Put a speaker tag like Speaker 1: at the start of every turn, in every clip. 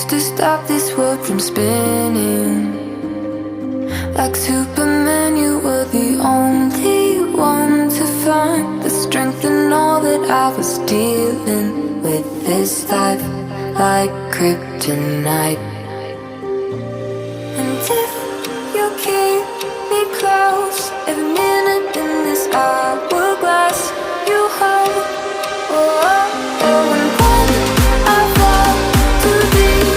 Speaker 1: used to stop this world from spinning. Like Superman, you were the only one to find the strength in all that I was dealing with. This life like kryptonite. And if you keep me close, every minute in this hourglass you hold. Oh, oh, oh, and when I fall too deep,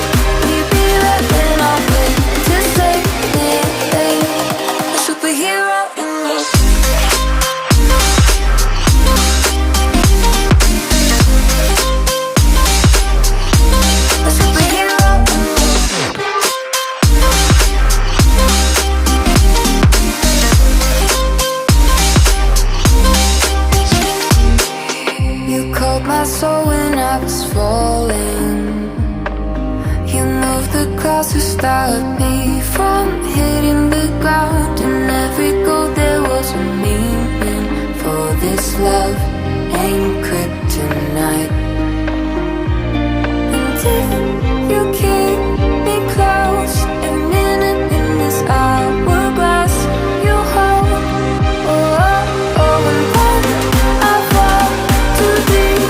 Speaker 1: will you be there when I wait to save me? A superhero in me. A superhero in me. You called my soul when I was falling. You moved the clouds to stop me from hitting the ground. In every goal there was a meaning, for this love ain't kryptonite. And if you keep me close, every minute in this hourglass you hold. Oh, oh, oh, and when I fall too deep,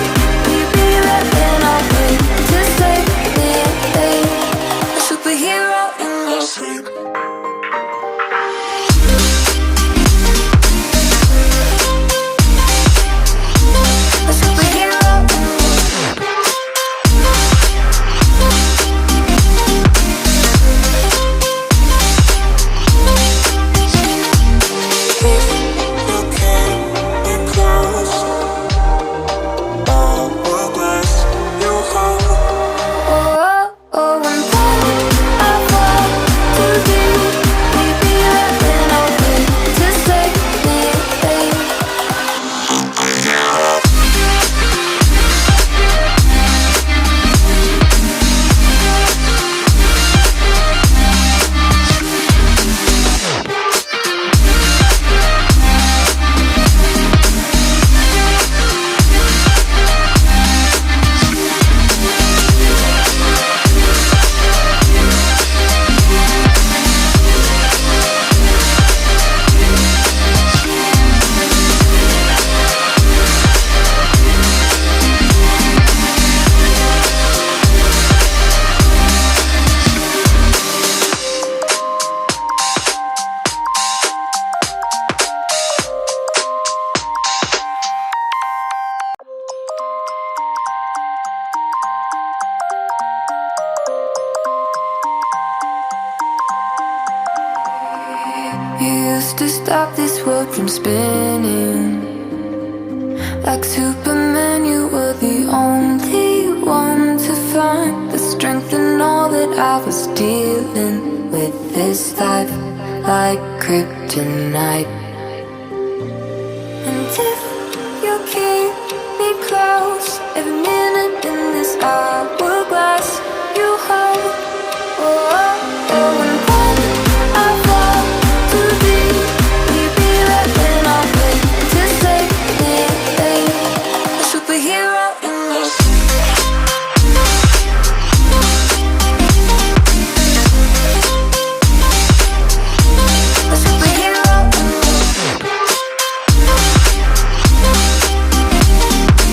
Speaker 1: will you be there when I wait to save me? A superhero in your sleep. A superhero in your sleep. Oh, oh, oh, and when I fall too deep, will you be there when I wait to save me? You used to stop this world from spinning. Like Superman, you were the only one to find the strength in all that I was dealing with. This life like kryptonite. And if you keep me close, every minute in this hourglass you hold. Oh,